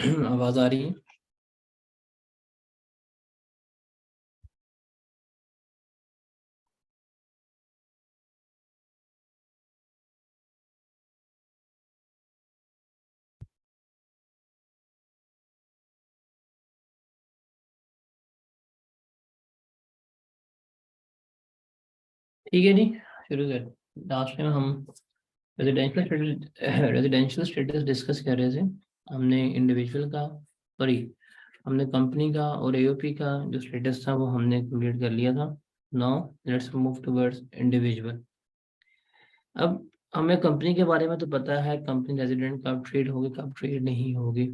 आवाज आ रही है? ठीक है जी, शुरू कर। लास्ट में हम रेजिडेंशियल स्टेटस डिस्कस कर रहे थे। हमने इंडिविजुअल का, सॉरी, हमने कंपनी का और एओपी का जो स्टेटस था वो हमने कंप्लीट कर लिया था। Now let's move towards individual. अब हमें कंपनी के बारे में तो पता है, कंपनी रेजिडेंट कब ट्रेड होगी कब ट्रेड नहीं होगी,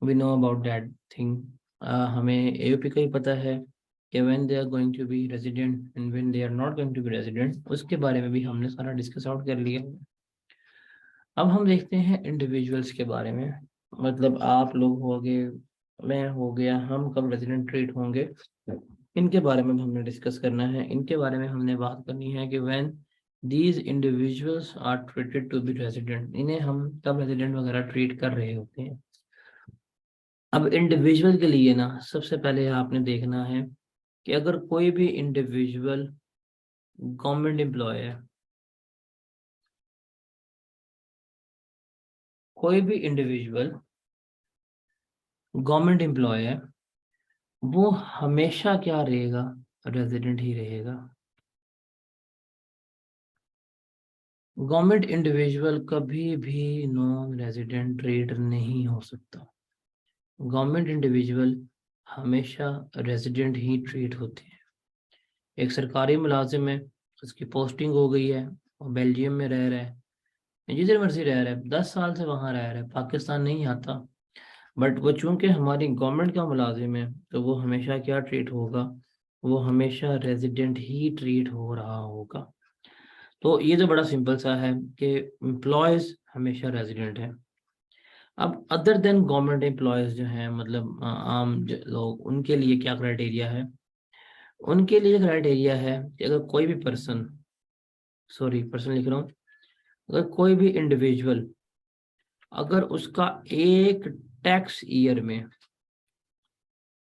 we know about that thing. हमें एओपी का ही पता है कि when they are going to be resident and when they are not going to be resident, उसके बारे में भी हमने सारा डिस्कस आउट कर लिया। अब हम देखते हैं इंडिविजुअल्स के बारे में, मतलब आप लोग हो गए, मैं हो गया, हम कब रेजिडेंट ट्रेड होंगे, इनके बारे में भी हमने डिस्कस करना है। इनके बारे में हमने बात करनी है कि when these individuals are treated to be resident, इन्हें हम तब रेजिडेंट वगैरह ट्रीट कर रहे होते हैं। अब इंडिविजुअल के लिए ना सबसे पहले आपने देखना है कि अगर कोई भी इंडिविजुअल गवर्नमेंट एम्प्लॉय है, कोई भी इंडिविजुअल गवर्नमेंट एम्प्लॉय है, वो हमेशा क्या रहेगा, रेजिडेंट ही रहेगा। गवर्नमेंट इंडिविजुअल कभी भी नॉन रेजिडेंट ट्रेड नहीं हो सकता। गवर्नमेंट इंडिविजुअल हमेशा रेजिडेंट ही ट्रीट होते हैं। एक सरकारी मुलाजिम है, उसकी पोस्टिंग हो गई है, वो बेल्जियम में रह रहा है, जिधर मर्जी रह रहा है, 10 साल से वहां रह रहा है, पाकिस्तान नहीं आता, बट वो चूंकि हमारी गवर्नमेंट का मुलाजिम है तो वो हमेशा क्या ट्रीट होगा, वो हमेशा रेजिडेंट ही ट्रीट हो रहा होगा। तो ये तो बड़ा सिंपल सा है कि एम्प्लॉयज हमेशा रेजिडेंट है। अब अदर देन गवर्नमेंट एम्प्लॉयज जो हैं, मतलब आम लोग, उनके लिए क्या क्राइटेरिया है? उनके लिए क्राइटेरिया है कि अगर कोई भी पर्सन, सॉरी पर्सन लिख रहा हूँ, अगर कोई भी इंडिविजुअल, अगर उसका एक टैक्स ईयर में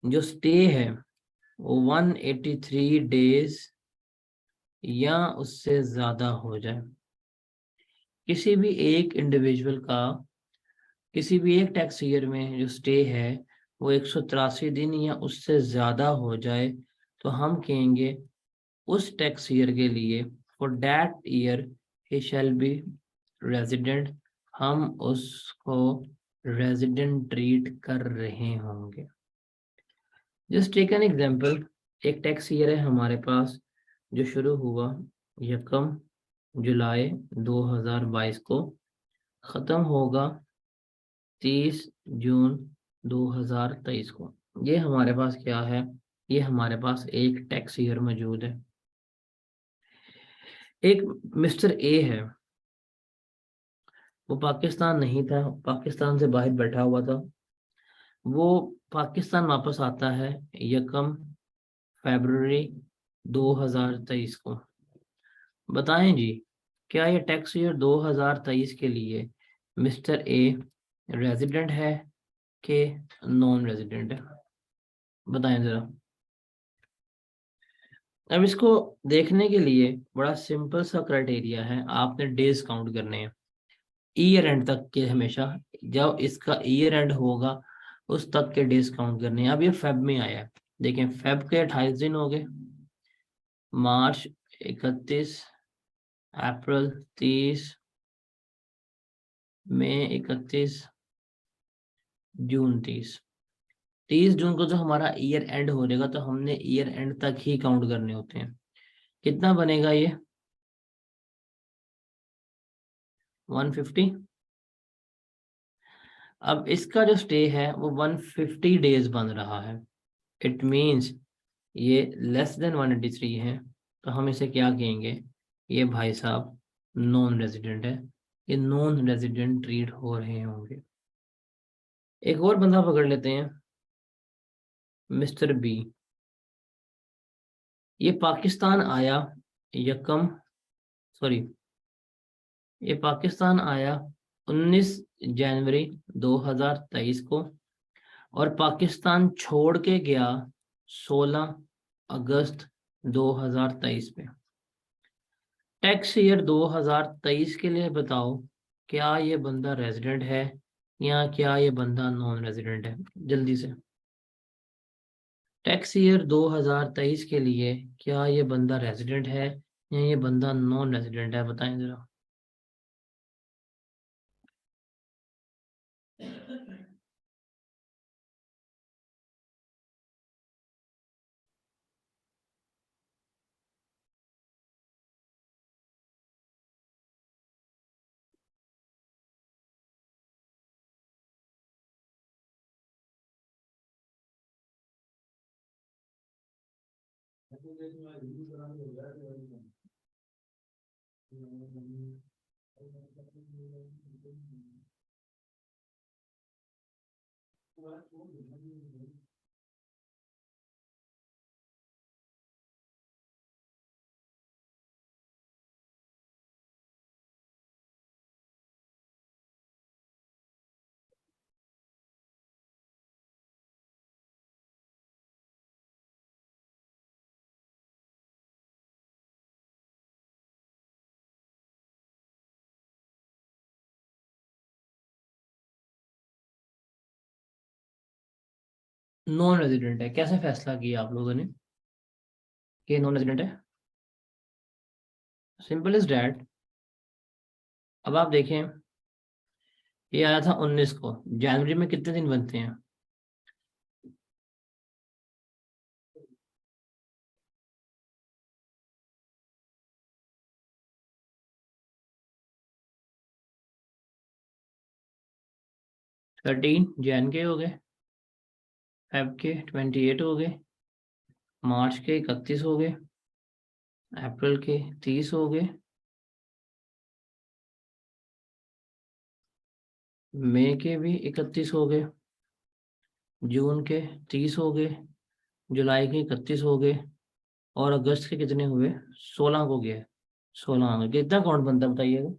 जो स्टे है वो 183 डेज या उससे ज्यादा हो जाए, किसी भी एक इंडिविजुअल का किसी भी एक टैक्स ईयर में जो स्टे है वो 183 दिन या उससे ज्यादा हो जाए, तो हम कहेंगे उस टैक्स ईयर के लिए, for that year he shall be resident, हम उसको रेजिडेंट ट्रीट कर रहे होंगे। जस्ट टेक एन एग्जांपल, एक टैक्स ईयर है हमारे पास जो शुरू हुआ 1 जुलाई 2022 को, ख़त्म होगा 30 जून 2023 को। ये हमारे पास क्या है, ये हमारे पास एक टैक्स ईयर मौजूद है। एक मिस्टर ए है, वो पाकिस्तान नहीं था, पाकिस्तान से बाहर बैठा हुआ था। वो पाकिस्तान वापस आता है 1 फरवरी 2023 को। बताएं जी, क्या ये टैक्स ईयर 2023 के लिए मिस्टर ए रेजिडेंट है कि नॉन रेजिडेंट है? बताएं जरा। अब इसको देखने के लिए बड़ा सिंपल सा क्राइटेरिया है, आपने डेज काउंट करने हैं ईयर एंड तक के, हमेशा जब इसका ईयर एंड होगा उस तक के डेज काउंट करने हैं। अब ये फेब में आया है, देखें फेब के 28 दिन हो गए, मार्च 31, अप्रैल 30, मई 31, जून 30। 30 जून को जो हमारा ईयर एंड हो जाएगा तो हमने ईयर एंड तक ही काउंट करने होते हैं। कितना बनेगा ये? 150। अब इसका जो स्टे है वो 150 डेज बन रहा है, इट मीन्स ये लेस देन 183 है, तो हम इसे क्या कहेंगे, ये भाई साहब नॉन रेजिडेंट है, ये नॉन रेजिडेंट ट्रीट हो रहे होंगे। एक और बंदा पकड़ लेते हैं, मिस्टर बी। ये पाकिस्तान आया यकम, सॉरी, ये पाकिस्तान आया 19 जनवरी 2023 को, और पाकिस्तान छोड़ के गया 16 अगस्त 2023 में। टैक्स ईयर 2023 के लिए बताओ, क्या ये बंदा रेजिडेंट है या क्या ये बंदा नॉन रेजिडेंट है? जल्दी से। टैक्स ईयर 2023 के लिए क्या ये बंदा रेजिडेंट है या ये बंदा नॉन रेजिडेंट है? बताएं जरा। नॉन रेजिडेंट है। कैसे फैसला किया आप लोगों ने कि नॉन रेजिडेंट है? Simple is that. अब आप देखें, ये आया था 19 को। जनवरी में कितने दिन बनते हैं? थर्टीन जैन के हो गए, फेब के 28 हो गए, मार्च के 31 हो गए, अप्रैल के 30 हो गए, मई के भी 31 हो गए, जून के 30 हो गए, जुलाई के 31 हो गए, और अगस्त के कितने हुए? 16 को गए। 16 में कितना काउंट बनता है बताइएगा?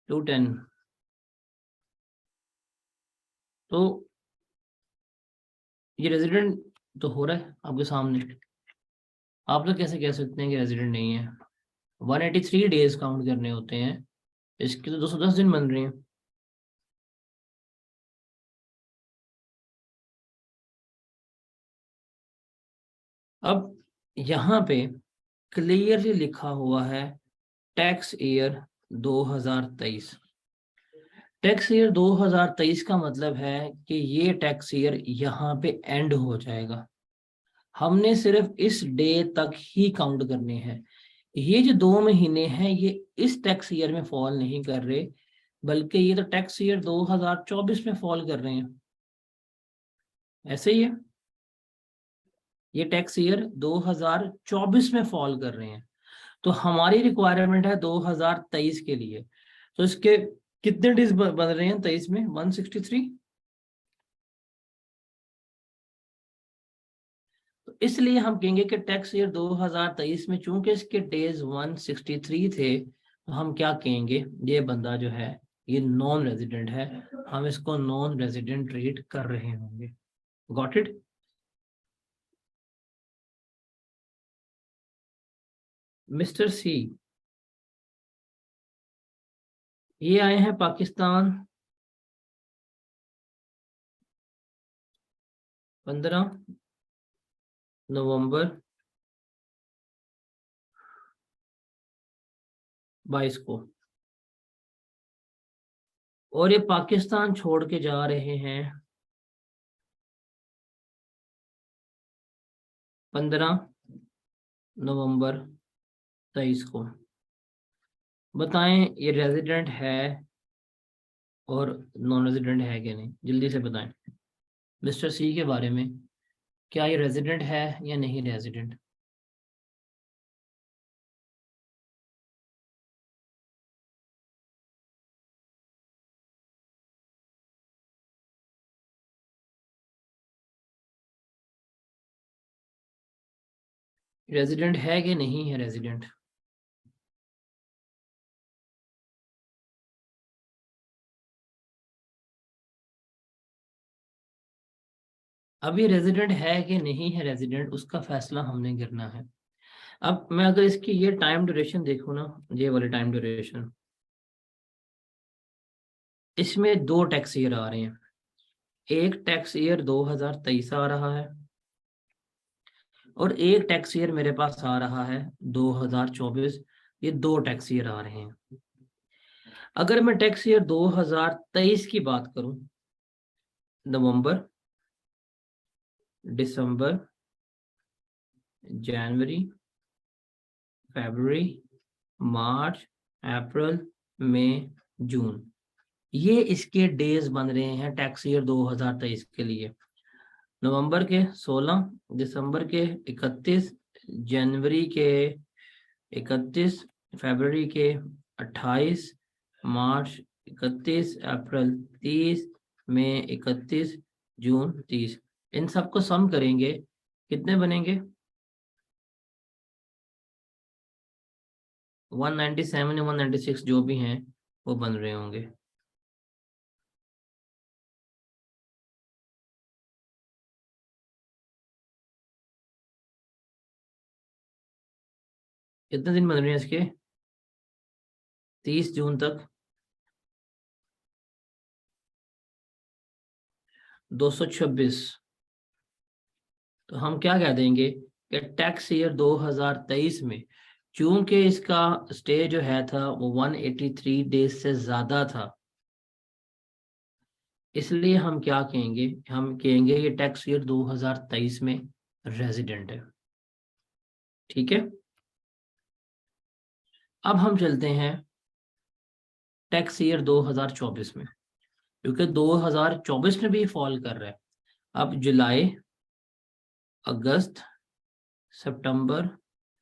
टू 10। तो ये रेजिडेंट तो हो रहा है आपके सामने। आप लोग कैसे कह सकते हैं कि रेजिडेंट नहीं है? 183 डेज काउंट करने होते हैं, इसके तो 210 दिन बन रहे हैं। अब यहाँ पे क्लियरली लिखा हुआ है टैक्स ईयर 2023। टैक्स ईयर 2023 का मतलब है कि ये टैक्स ईयर यहाँ पे एंड हो जाएगा। हमने सिर्फ इस डे तक ही काउंट करने हैं। ये जो 2 महीने हैं ये इस टैक्स ईयर में फॉल नहीं कर रहे, बल्कि ये तो टैक्स ईयर 2024 में फॉल कर रहे हैं। ऐसे ही है, ये टैक्स ईयर 2024 में फॉल कर रहे हैं। तो हमारी रिक्वायरमेंट है 2023 के लिए। तो इसके कितने डेज बन रहे हैं 23 में? 163। तो इसलिए हम कहेंगे कि टैक्स ईयर 2023 में चूंकि इसके डेज 163 थे, तो हम क्या कहेंगे? ये बंदा जो है ये नॉन रेजिडेंट है, हम इसको नॉन रेजिडेंट ट्रीट कर रहे होंगे। Got it? मिस्टर सी, ये आए हैं पाकिस्तान 15 नवंबर 22 को, और ये पाकिस्तान छोड़ के जा रहे हैं 15 नवंबर 23 को। बताएं ये रेजिडेंट है और नॉन रेजिडेंट है कि नहीं? जल्दी से बताएं मिस्टर सी के बारे में, क्या ये रेजिडेंट है या नहीं रेजिडेंट? रेजिडेंट है कि नहीं है रेजिडेंट? अब ये रेजिडेंट है कि नहीं है रेजिडेंट, उसका फैसला हमने करना है। अब मैं अगर इसकी ये टाइम ड्यूरेशन देखूँ ना, ये वाली टाइम ड्यूरेशन, इसमें दो टैक्स ईयर आ रहे हैं। एक टैक्स ईयर 2023 आ रहा है और एक टैक्स ईयर मेरे पास आ रहा है 2024। ये दो टैक्स ईयर आ रहे हैं। अगर मैं टैक्स ईयर 2023 की बात करूं, नवंबर, दिसंबर, जनवरी, फरवरी, मार्च, अप्रैल, मई, जून, ये इसके डेज बन रहे हैं टैक्स ईयर 2023 के लिए। नवंबर के 16, दिसंबर के 31, जनवरी के 31, फरवरी के 28, मार्च 31, अप्रैल 30, मई 31, जून 30। इन सबको सम करेंगे, कितने बनेंगे? 197 या 196 जो भी हैं वो बन रहे होंगे। कितने दिन बन रहे हैं इसके? 30 जून तक 226। तो हम क्या कह देंगे कि टैक्स ईयर 2023 में चूंकि इसका स्टे जो है था वो 183 डेज से ज्यादा था, इसलिए हम क्या कहेंगे, हम कहेंगे ये टैक्स ईयर 2023 में रेजिडेंट है। ठीक है, अब हम चलते हैं टैक्स ईयर 2024 में, क्योंकि 2024 में भी फॉल कर रहा है। अब जुलाई, अगस्त, सितंबर,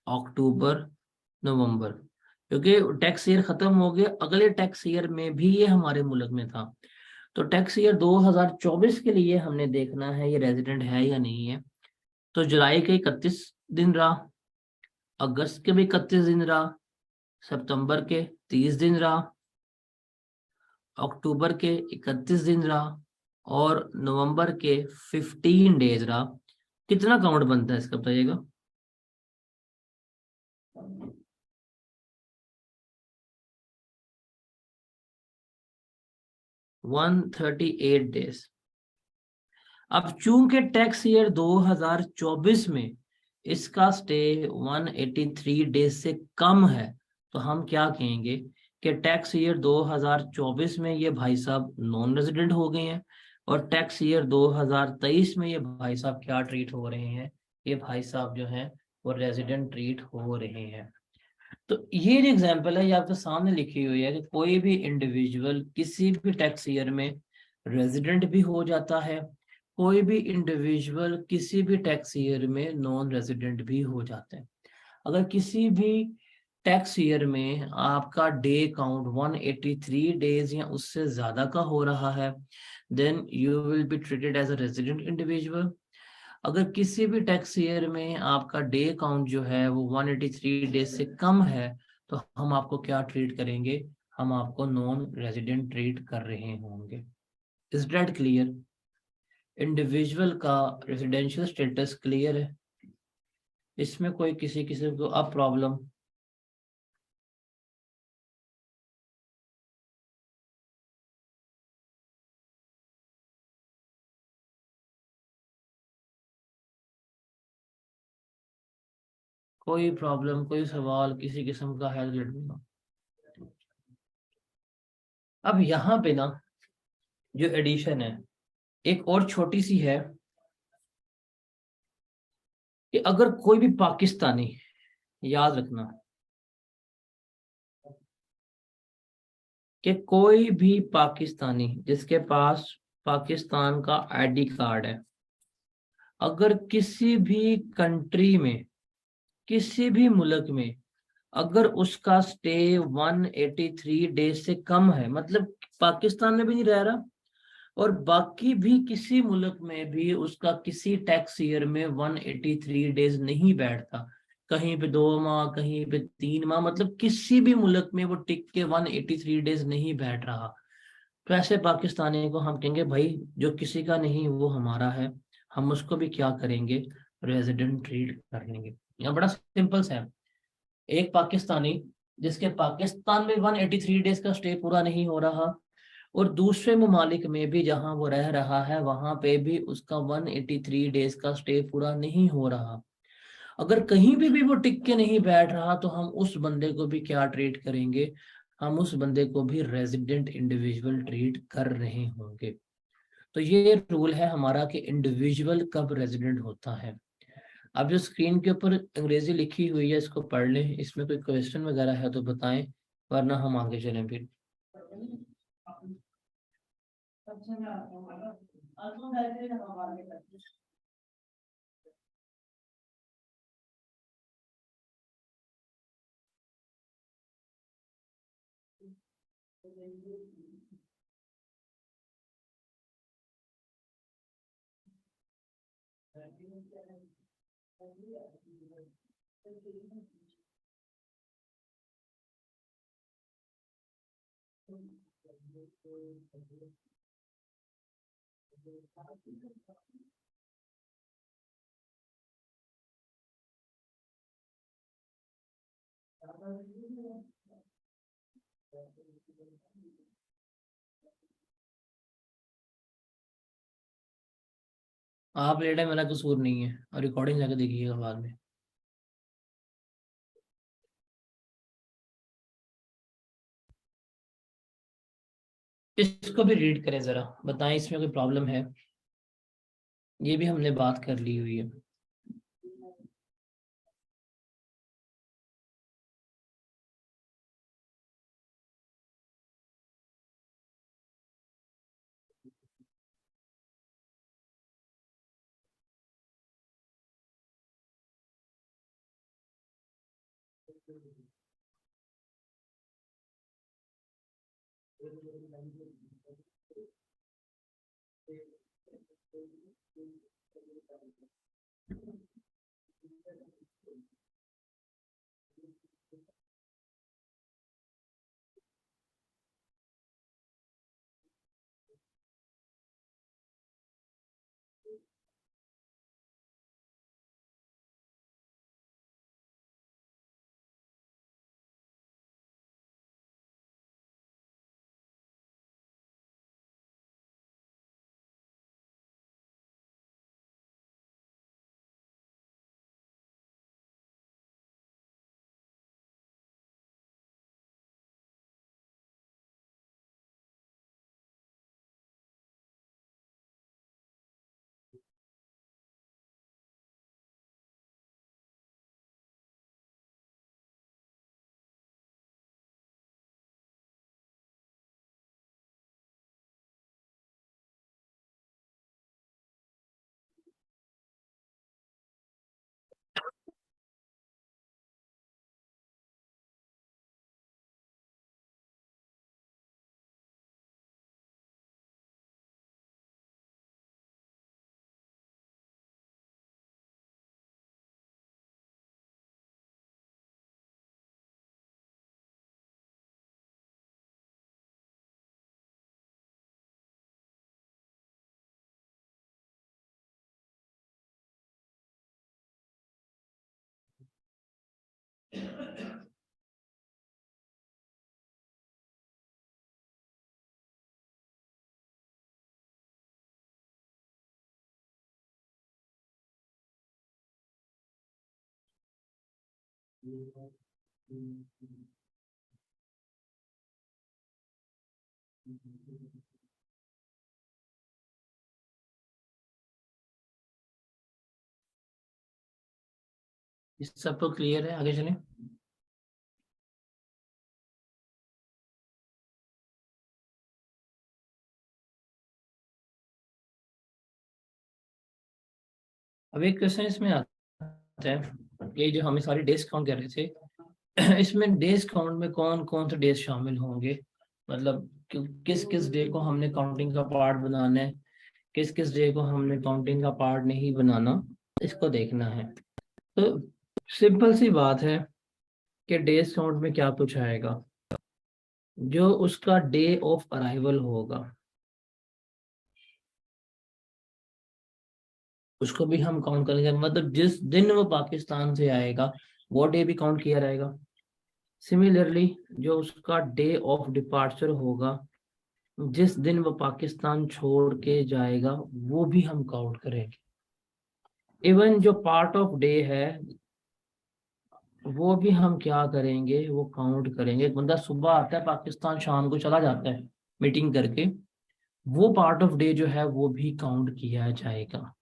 अक्टूबर, नवंबर, क्योंकि टैक्स ईयर खत्म हो गया, अगले टैक्स ईयर में भी ये हमारे मुल्क में था। तो टैक्स ईयर 2024 के लिए हमने देखना है ये रेजिडेंट है या नहीं है। तो जुलाई के 31 दिन रहा, अगस्त के भी 31 दिन रहा, सितंबर के 30 दिन रहा, अक्टूबर के 31 दिन रहा और नवंबर के 15 डेज रहा। कितना काउंट बनता है इसका बताइएगा? 138 डेज। अब चूंकि टैक्स ईयर 2024 में इसका स्टे 183 डेज से कम है, तो हम क्या कहेंगे कि टैक्स ईयर 2024 में ये भाई साहब नॉन रेजिडेंट हो गए हैं और टैक्स ईयर 2023 में ये भाई साहब क्या ट्रीट हो रहे हैं, ये भाई साहब जो हैं वो रेजिडेंट ट्रीट हो रहे हैं। तो ये जो एग्जांपल है ये आपके सामने लिखी हुई है कि कोई भी इंडिविजुअल किसी भी टैक्स ईयर में रेजिडेंट भी हो जाता है, कोई भी इंडिविजुअल किसी भी टैक्स ईयर में नॉन रेजिडेंट भी हो जाते हैं। अगर किसी भी टैक्स ईयर में आपका डे काउंट 183 डेज या उससे ज्यादा का हो रहा है, then you will be treated as a resident individual. अगर किसी भी टैक्स ईयर में आपका डे काउंट जो है वो 183 डेज से कम है, तो हम आपको क्या ट्रीट करेंगे? हम आपको नॉन रेजिडेंट ट्रीट कर रहे होंगे। Is that clear? इंडिविजुअल का रेजिडेंशियल स्टेटस क्लियर है, इसमें कोई किसी किसी को अब प्रॉब्लम? कोई प्रॉब्लम, कोई सवाल किसी किस्म का है? Let me know. अब यहाँ पे ना जो एडिशन है एक और छोटी सी है कि अगर कोई भी पाकिस्तानी, याद रखना कि कोई भी पाकिस्तानी जिसके पास पाकिस्तान का आईडी कार्ड है, अगर किसी भी कंट्री में, किसी भी मुल्क में अगर उसका स्टे 183 डेज से कम है, मतलब पाकिस्तान में भी नहीं रह रहा और बाकी भी किसी मुल्क में भी उसका किसी टैक्स ईयर में 183 डेज नहीं बैठता, कहीं पे 2 माह, कहीं पे 3 माह, मतलब किसी भी मुल्क में वो टिक के 183 डेज नहीं बैठ रहा, तो ऐसे पाकिस्तानी को हम कहेंगे भाई जो किसी का नहीं वो हमारा है, हम उसको भी क्या करेंगे, रेजिडेंट ट्रीट कर लेंगे। यहाँ बड़ा सिंपल सा है, एक पाकिस्तानी जिसके पाकिस्तान में 183 डेज का स्टे पूरा नहीं हो रहा, और दूसरे ममालिक में भी जहां वो रह रहा है वहां पे भी उसका 183 डेज का स्टे पूरा नहीं हो रहा, अगर कहीं भी वो टिक के नहीं बैठ रहा, तो हम उस बंदे को भी क्या ट्रीट करेंगे, हम उस बंदे को भी रेजिडेंट इंडिविजुअल ट्रीट कर रहे होंगे। तो ये रूल है हमारा कि इंडिविजुअल कब रेजिडेंट होता है। अब जो स्क्रीन के ऊपर अंग्रेजी लिखी हुई है इसको पढ़ लें, इसमें कोई क्वेश्चन वगैरह है तो बताएं, वरना हम आगे चलें फिर। आप लेटे, मेरा कसूर नहीं है, और रिकॉर्डिंग जाके देखिएगा बाद में। इसको भी रीड करें जरा, बताएं इसमें कोई प्रॉब्लम है, ये भी हमने बात कर ली हुई है। इस सब तो क्लियर है, आगे चलें। अब एक क्वेश्चन इसमें आता है, ये जो हमें सारी डेज काउंट कर रहे थे, इसमें डेज काउंट में कौन कौन से डेज शामिल होंगे, मतलब किस किस डे को हमने काउंटिंग का पार्ट बनाना है, किस किस डे को हमने काउंटिंग का पार्ट नहीं बनाना, इसको देखना है। तो सिंपल सी बात है कि डेज काउंट में क्या कुछ आएगा, जो उसका डे ऑफ अराइवल होगा उसको भी हम काउंट करेंगे, मतलब जिस दिन वो पाकिस्तान से आएगा वो डे भी काउंट किया जाएगा। सिमिलरली जो उसका डे ऑफ डिपार्चर होगा, जिस दिन वो पाकिस्तान छोड़ के जाएगा, वो भी हम काउंट करेंगे। इवन जो पार्ट ऑफ डे है वो भी हम क्या करेंगे, वो काउंट करेंगे। एक बंदा सुबह आता है पाकिस्तान, शाम को चला जाता है मीटिंग करके, वो पार्ट ऑफ डे जो है वो भी काउंट किया जाएगा।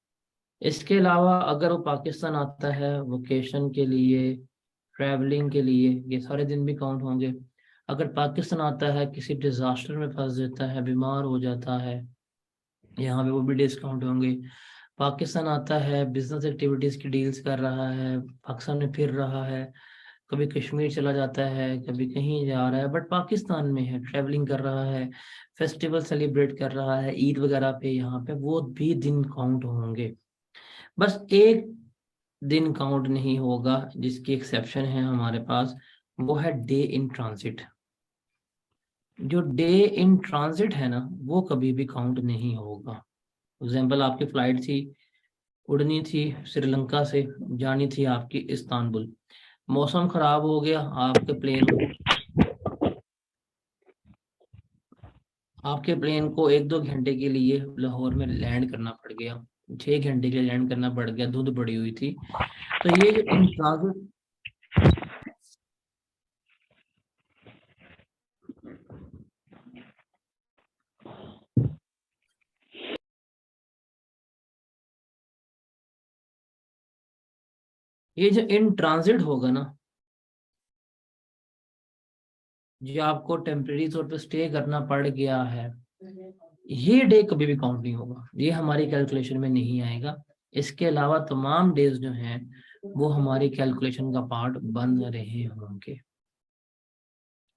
इसके अलावा अगर वो पाकिस्तान आता है वोकेशन के लिए, ट्रैवलिंग के लिए, ये सारे दिन भी काउंट होंगे। अगर पाकिस्तान आता है किसी डिजास्टर में फंस जाता है, बीमार हो जाता है, यहाँ पे वो भी डिस्काउंट होंगे। पाकिस्तान आता है बिजनेस एक्टिविटीज की डील्स कर रहा है, पाकिस्तान में फिर रहा है, कभी कश्मीर चला जाता है, कभी कहीं जा रहा है, बट पाकिस्तान में है, ट्रैवलिंग कर रहा है, फेस्टिवल सेलिब्रेट कर रहा है ईद वगैरह पे, यहाँ पे वो भी दिन काउंट होंगे। बस एक दिन काउंट नहीं होगा जिसकी एक्सेप्शन है हमारे पास, वो है डे इन ट्रांजिट। जो डे इन ट्रांजिट है ना, वो कभी भी काउंट नहीं होगा। एग्जाम्पल, आपकी फ्लाइट थी, उड़नी थी श्रीलंका से, जानी थी आपकी इस्तांबुल, मौसम खराब हो गया, आपके प्लेन को 1-2 घंटे के लिए लाहौर में लैंड करना पड़ गया, 6 घंटे के लिए लैंड करना पड़ गया, धुंध पड़ी हुई थी। तो ये जो इन ट्रांजिट, ये जो इन ट्रांजिट होगा ना, जो आपको टेम्परेरी तौर पे स्टे करना पड़ गया है, ये डे कभी भी काउंट नहीं होगा, ये हमारी कैलकुलेशन में नहीं आएगा। इसके अलावा तमाम डेज जो हैं वो हमारी कैलकुलेशन का पार्ट बन रहे होंगे।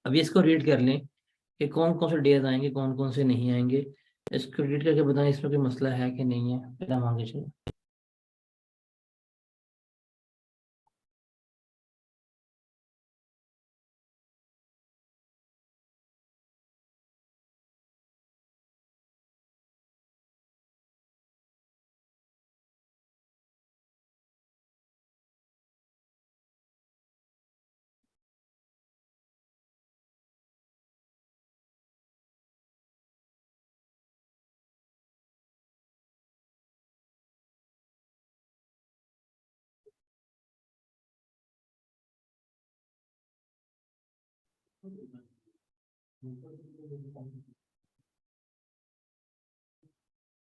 अभी इसको रीड कर लें कि कौन कौन से डेज आएंगे, कौन कौन से नहीं आएंगे। इसको रीड करके बताएं इसमें कोई मसला है कि नहीं है, फिर हम आगे चलें।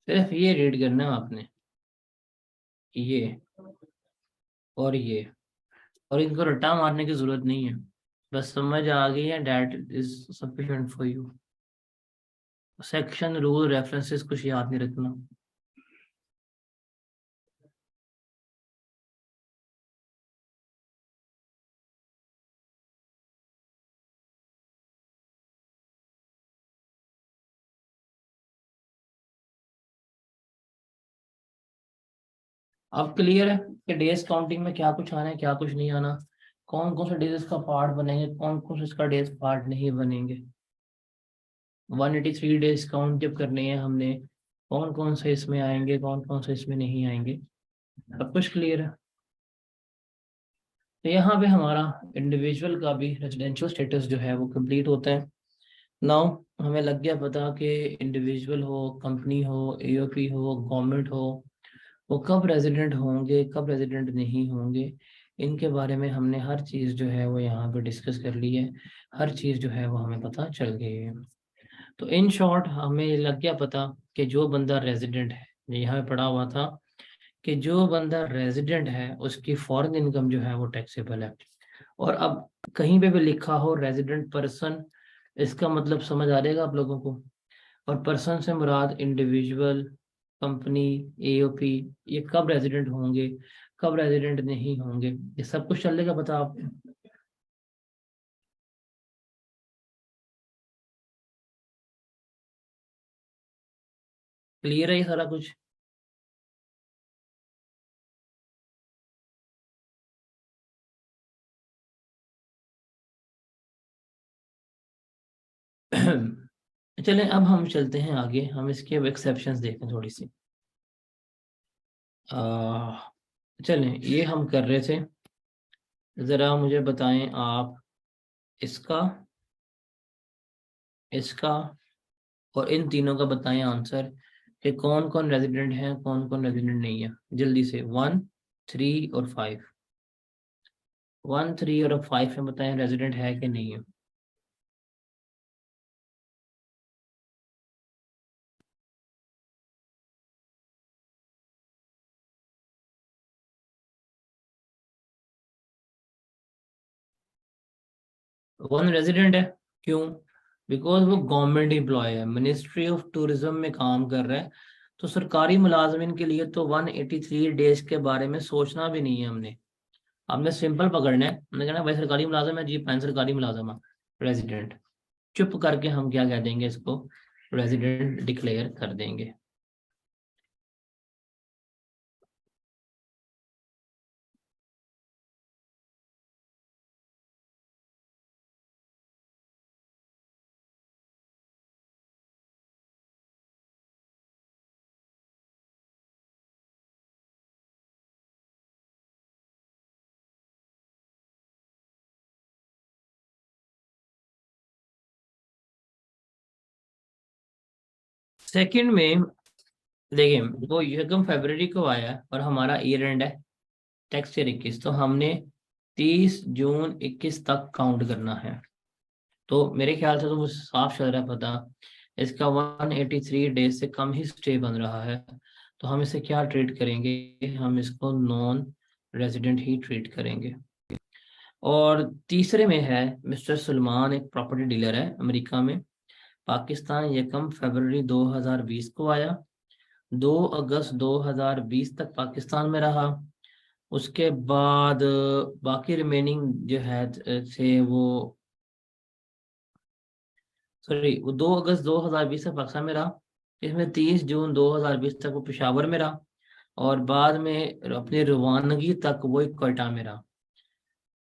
सिर्फ ये रीड करना है आपने, ये और ये, और इनको रट्टा मारने की जरूरत नहीं है, बस समझ आ गई है, that is sufficient for you. Section, rule, references कुछ याद नहीं रखना। अब क्लियर है कि डेज काउंटिंग में क्या कुछ आना है, क्या कुछ नहीं आना, कौन कौन से डेज इसका पार्ट बनेंगे, कौन कौन से इसका डेज पार्ट नहीं बनेंगे। 183 डेज काउंट जब करने हैं हमने, कौन कौन से इसमें आएंगे, कौन कौन से इसमें नहीं आएंगे, सब कुछ क्लियर है। तो यहाँ पे हमारा इंडिविजुअल का भी रेजिडेंशियल स्टेटस जो है वो कंप्लीट होता है। नाउ हमें लग गया पता कि इंडिविजुअल हो, कंपनी हो, एओपी हो, गवर्नमेंट हो, वो कब रेजिडेंट होंगे, कब रेजिडेंट नहीं होंगे। इनके बारे में हमने हर चीज़ जो है वो यहाँ पे डिस्कस कर ली है, हर चीज़ जो है वो हमें पता चल गई है। तो इन शॉर्ट हमें लग गया पता कि जो बंदा रेजिडेंट है, यहाँ पे पढ़ा हुआ था कि जो बंदा रेजिडेंट है उसकी फॉरेन इनकम जो है वो टैक्सेबल है। और अब कहीं पे भी लिखा हो रेजिडेंट पर्सन, इसका मतलब समझ आ जाएगा आप लोगों को। और पर्सन से मुराद इंडिविजुअल, कंपनी, एओपी, ये कब रेजिडेंट होंगे, कब रेजिडेंट नहीं होंगे, ये सब कुछ चलेगा पता आपको। क्लियर है ये सारा कुछ। चलें अब हम चलते हैं आगे, हम इसके अब एक्सेप्शंस देखें थोड़ी सी। चलें ये हम कर रहे थे, ज़रा मुझे बताएं आप इसका, इसका और इन तीनों का बताएं आंसर कि कौन कौन रेजिडेंट है, कौन कौन रेजिडेंट नहीं है। जल्दी से 1, 3 और 5। 1, 3 और 5 में बताएं रेजिडेंट है कि नहीं है। वन रेजिडेंट है, क्यों? बिकॉज वो गवर्नमेंट एम्प्लॉय है, मिनिस्ट्री ऑफ टूरिज्म में काम कर रहा है। तो सरकारी मुलाजमिन के लिए तो 183 डेज के बारे में सोचना भी नहीं है हमने। हमने सिंपल पकड़ना है, हमने कहना भाई सरकारी मुलाजम है जी, पैन सरकारी मुलाजम है, रेजिडेंट। चुप करके हम क्या कह देंगे, इसको रेजिडेंट डिक्लेयर कर देंगे। सेकंड में देखिए, वो यकम फरवरी को आया और हमारा ईयर एंड है टैक्स ईयर 21, तो हमने 30 जून 21 तक काउंट करना है। तो मेरे ख्याल से तो मुझे साफ चल रहा है पता, इसका 183 डेज से कम ही स्टे बन रहा है। तो हम इसे क्या ट्रीट करेंगे, हम इसको नॉन रेजिडेंट ही ट्रीट करेंगे। और तीसरे में है मिस्टर सलमान, एक प्रॉपर्टी डीलर है अमेरिका में। पाकिस्तान यकम फरवरी 2020 को आया, 2 अगस्त 2020 तक पाकिस्तान में रहा। उसके बाद बाकी रिमेनिंग जो है थे वो, सॉरी, वो 2 अगस्त 2020 तक पाकिस्तान में रहा। इसमें 30 जून 2020 तक वो पेशावर में रहा, और बाद में अपनी रवानगी तक वो एक क्वेटा में रहा।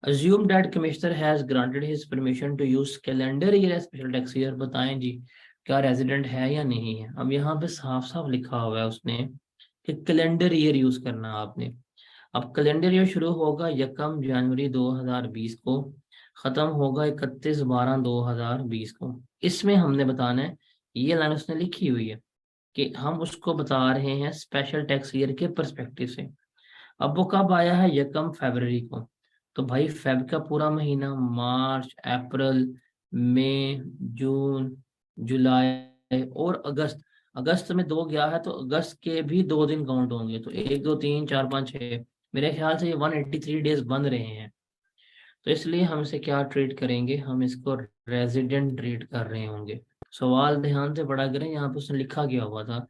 Assume that commissioner has granted his permission to use calendar year as special tax year। बताएं जी, क्या रेजिडेंट है या नहीं है। अब यहाँ पे साफ साफ लिखा हुआ है उसने कि कैलेंडर ईयर यूज करना आपने। अब कैलेंडर ईयर शुरू होगा 1 जनवरी 2020 को, खत्म होगा 31/12/2020 को। इसमें हमने बताना है, ये लाइन उसने लिखी हुई है कि हम उसको बता रहे हैं स्पेशल टैक्स ईयर के पर्सपेक्टिव से। अब वो कब आया है, 1 फरवरी को। तो भाई फेब का पूरा महीना, मार्च, अप्रैल, मई, जून, जुलाई और अगस्त। अगस्त में 2 गया है तो अगस्त के भी 2 दिन काउंट होंगे, तो 1, 2, 3, 4, 5, 6। मेरे ख्याल से ये 183 डेज बन रहे हैं। तो इसलिए हम इसे क्या ट्रीट करेंगे, हम इसको रेजिडेंट ट्रीट कर रहे होंगे। सवाल ध्यान से पढ़ा करें, यहाँ पे उसने लिखा गया हुआ था,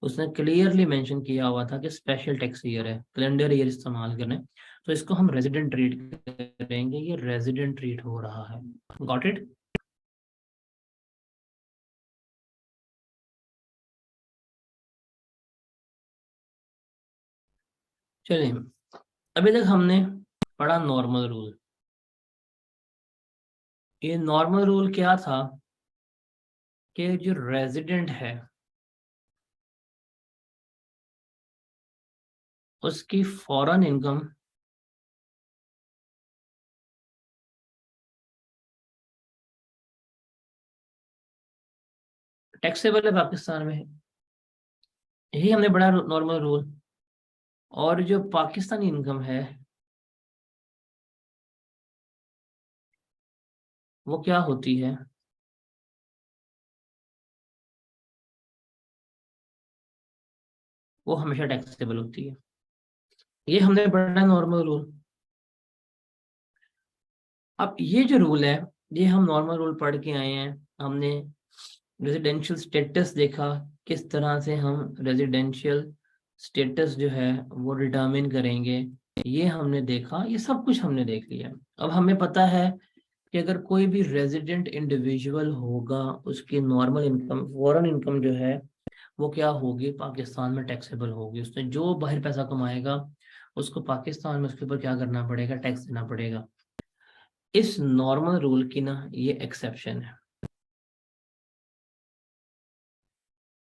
उसने क्लियरली मेंशन किया हुआ था कि स्पेशल टैक्स ईयर है, कैलेंडर ईयर इस्तेमाल करें। तो इसको हम रेजिडेंट ट्रीट करेंगे, ये रेजिडेंट ट्रीट हो रहा है। Got it? चलिए, अभी तक हमने पढ़ा नॉर्मल रूल। ये नॉर्मल रूल क्या था कि जो रेजिडेंट है उसकी फॉरेन इनकम टैक्सेबल है पाकिस्तान में। यही हमने पढ़ा नॉर्मल रूल। और जो पाकिस्तानी इनकम है वो क्या होती है, वो हमेशा टैक्सेबल होती है। ये हमने पढ़ा नॉर्मल रूल। अब ये जो रूल है, ये हम नॉर्मल रूल पढ़ के आए हैं। हमने रेजिडेंशियल स्टेटस देखा, किस तरह से हम रेजिडेंशियल स्टेटस जो है वो डिटरमिन करेंगे, ये हमने देखा, ये सब कुछ हमने देख लिया। अब हमें पता है कि अगर कोई भी रेजिडेंट इंडिविजुअल होगा, उसकी नॉर्मल इनकम, फॉरेन इनकम जो है वो क्या होगी, पाकिस्तान में टैक्सेबल होगी। उसने जो बाहर पैसा कमाएगा उसको पाकिस्तान में उसके ऊपर क्या करना पड़ेगा, टैक्स देना पड़ेगा। इस नॉर्मल रूल की ना ये एक्सेप्शन है।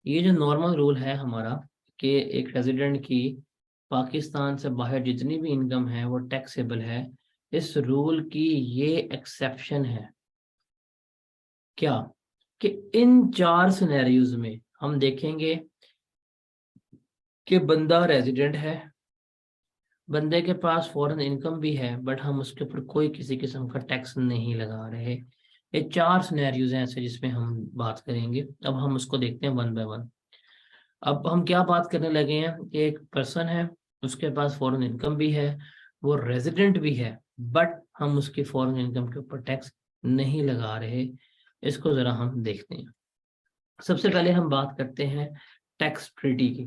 ये जो नॉर्मल रूल है हमारा कि एक रेजिडेंट की पाकिस्तान से बाहर जितनी भी इनकम है वो टैक्सेबल है, इस रूल की ये एक्सेप्शन है। क्या? कि इन 4 सिनेरियोज में हम देखेंगे कि बंदा रेजिडेंट है, बंदे के पास फॉरेन इनकम भी है, बट हम उसके ऊपर कोई किसी किस्म का टैक्स नहीं लगा रहे। ये 4 सिनेरियोज हैं ऐसे जिसमें हम बात करेंगे। अब हम उसको देखते हैं वन बाय वन। अब हम क्या बात करने लगे हैं कि एक पर्सन है, उसके पास फॉरेन इनकम भी है, वो रेजिडेंट भी है, बट हम उसकी फॉरेन इनकम के ऊपर टैक्स नहीं लगा रहे। इसको जरा हम देखते हैं। सबसे पहले हम बात करते हैं टैक्स ट्रीटी की।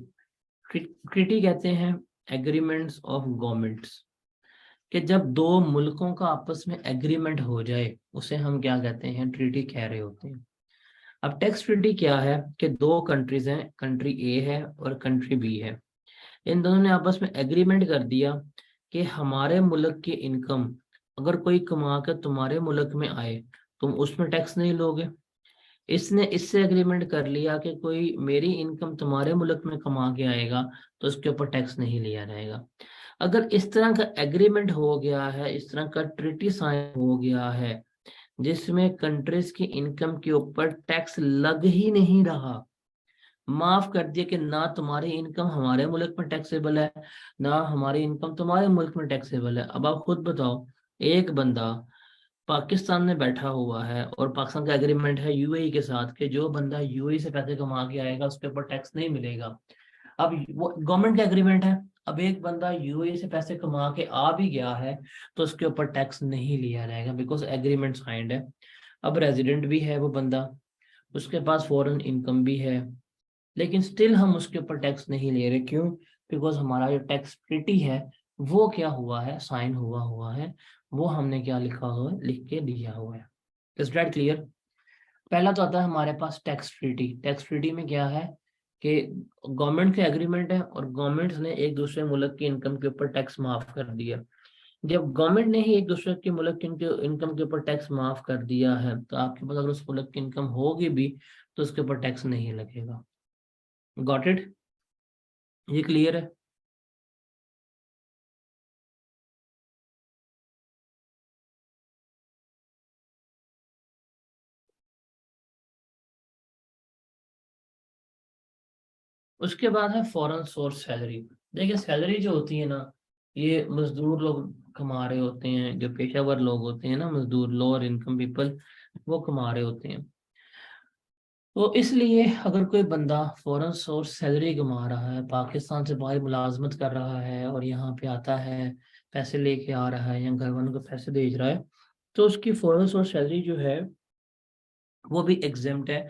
ट्रीटी कहते हैं एग्रीमेंट्स ऑफ गवर्नमेंट्स, कि जब दो मुल्कों का आपस में एग्रीमेंट हो जाए उसे हम क्या कहते हैं, ट्रीटी कह रहे होते हैं। अब टैक्स ट्रीटी क्या है कि दो कंट्रीज हैं, कंट्री ए है और कंट्री बी है। इन दोनों ने आपस में एग्रीमेंट कर दिया कि हमारे मुल्क की इनकम अगर कोई कमा कर तुम्हारे मुल्क में आए, तुम उसमें टैक्स नहीं लोगे। इसने इससे एग्रीमेंट कर लिया कि कोई मेरी इनकम तुम्हारे मुल्क में कमा के आएगा तो उसके ऊपर टैक्स नहीं लिया जाएगा। अगर इस तरह का एग्रीमेंट हो गया है, इस तरह का ट्रीटी साइन हो गया है जिसमें कंट्रीज की इनकम के ऊपर टैक्स लग ही नहीं रहा, माफ कर दिया कि ना तुम्हारी इनकम हमारे मुल्क में टैक्सेबल है, ना हमारी इनकम तुम्हारे मुल्क में टैक्सेबल है। अब आप खुद बताओ, एक बंदा पाकिस्तान में बैठा हुआ है और पाकिस्तान का एग्रीमेंट है यूएई के साथ कि जो बंदा यूएई से पैसे कमा के आएगा उसके ऊपर टैक्स नहीं मिलेगा। अब वो गवर्नमेंट का एग्रीमेंट है। अब एक बंदा यूएई से पैसे कमा के आ भी गया है तो उसके ऊपर टैक्स नहीं लिया जाएगा, बिकॉज एग्रीमेंट साइंड है। अब रेजिडेंट भी है वो बंदा, उसके पास फॉरेन इनकम भी है, लेकिन स्टिल हम उसके ऊपर टैक्स नहीं ले रहे। क्यों? बिकॉज हमारा जो टैक्स ट्रीटी है वो क्या हुआ है, साइन हुआ हुआ है। वो हमने क्या लिखा हुआ है, लिख के दिया हुआ है। Is that clear? पहला तो आता है हमारे पास टैक्स ट्रीटी। टैक्स ट्रीटी में क्या है कि गवर्नमेंट का एग्रीमेंट है और गवर्नमेंट ने एक दूसरे मुल्क की इनकम के ऊपर टैक्स माफ कर दिया। जब गवर्नमेंट ने ही एक दूसरे के मुल्क की इनकम के ऊपर टैक्स माफ कर दिया है तो आपके पास अगर उस मुल्क की इनकम होगी भी तो उसके ऊपर टैक्स नहीं लगेगा। Got it? ये क्लियर है? उसके बाद है फॉरेन सोर्स सैलरी। देखिए सैलरी जो होती है ना, ये मजदूर लोग कमा रहे होते हैं, जो पेशावर लोग होते हैं ना, मजदूर, लोअर इनकम पीपल, वो कमा रहे होते हैं। तो इसलिए अगर कोई बंदा फॉरेन सोर्स सैलरी कमा रहा है, पाकिस्तान से बाहर मुलाजमत कर रहा है और यहाँ पे आता है, पैसे लेके आ रहा है या घर वालों को पैसे भेज रहा है, तो उसकी फॉरेन सोर्स सैलरी जो है वो भी एग्जेम्प्ट है,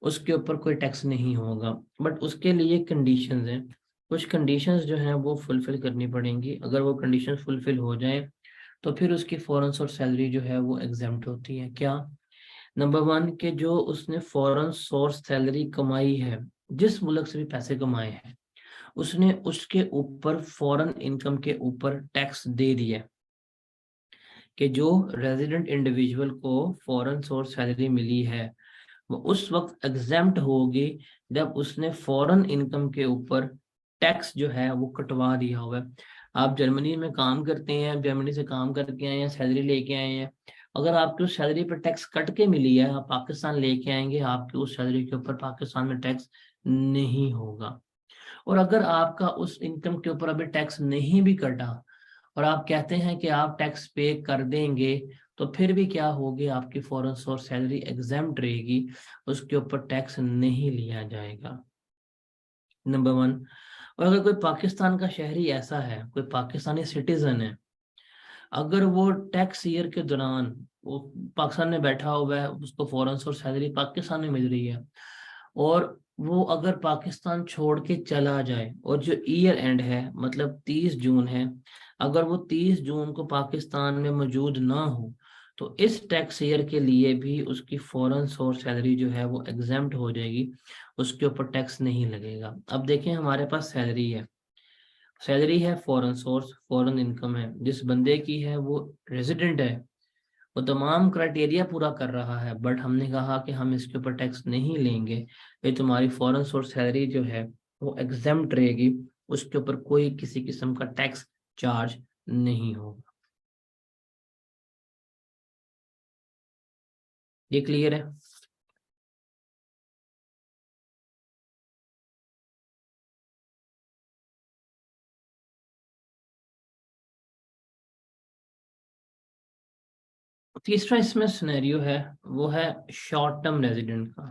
उसके ऊपर कोई टैक्स नहीं होगा। बट उसके लिए कंडीशंस हैं, कुछ कंडीशंस जो हैं वो फुलफिल करनी पड़ेंगी। अगर वो कंडीशंस फुलफिल हो जाए तो फिर उसकी फॉरेन सोर्स सैलरी जो है वो एग्जेम्प्ट होती है। क्या? नंबर 1 के जो उसने फॉरेन सोर्स सैलरी कमाई है, जिस मुल्क से भी पैसे कमाए हैं, उसने उसके ऊपर फॉरेन इनकम के ऊपर टैक्स दे दिया। कि जो रेजिडेंट इंडिविजुअल को फॉरेन सोर्स सैलरी मिली है वो उस वक्त एग्जेम्प्ट होगी जब उसने फॉरेन इनकम के ऊपर टैक्स जो है वो कटवा दिया हुआ है। आप जर्मनी में काम करते हैं, जर्मनी से काम करके आए हैं, सैलरी लेके आए हैं, अगर आपकी उस सैलरी पर टैक्स कट के मिली है, आप पाकिस्तान लेके आएंगे, आपकी उस सैलरी के ऊपर पाकिस्तान में टैक्स नहीं होगा। और अगर आपका उस इनकम के ऊपर अभी टैक्स नहीं भी कटा और आप कहते हैं कि आप टैक्स पे कर देंगे, तो फिर भी क्या होगी, आपकी फॉरेन सोर्स सैलरी एग्जेम्प्ट रहेगी, उसके ऊपर टैक्स नहीं लिया जाएगा। नंबर 1। और अगर कोई पाकिस्तान का शहरी ऐसा है, कोई पाकिस्तानी सिटीजन है, अगर वो टैक्स ईयर के दौरान वो पाकिस्तान में बैठा हुआ है, उसको फॉरेन सोर्स सैलरी पाकिस्तान में मिल रही है, और वो अगर पाकिस्तान छोड़ के चला जाए और जो ईयर एंड है मतलब 30 जून है, अगर वो 30 जून को पाकिस्तान में मौजूद ना हो तो इस टैक्स ईयर के लिए भी उसकी फॉरेन सोर्स सैलरी जो है वो एग्जेम्प्ट हो जाएगी, उसके ऊपर टैक्स नहीं लगेगा। अब देखें हमारे पास सैलरी है, सैलरी है फॉरेन सोर्स, फॉरेन इनकम है, जिस बंदे की है वो रेजिडेंट है, वो तमाम क्राइटेरिया पूरा कर रहा है, बट हमने कहा कि हम इसके ऊपर टैक्स नहीं लेंगे, ये तुम्हारी फॉरेन सोर्स सैलरी जो है वो एग्जेम्प्ट रहेगी, उसके ऊपर कोई किसी किस्म का टैक्स चार्ज नहीं होगा। ये क्लियर है? तीसरा इसमें सिनेरियो है, वो है शॉर्ट टर्म रेजिडेंट का।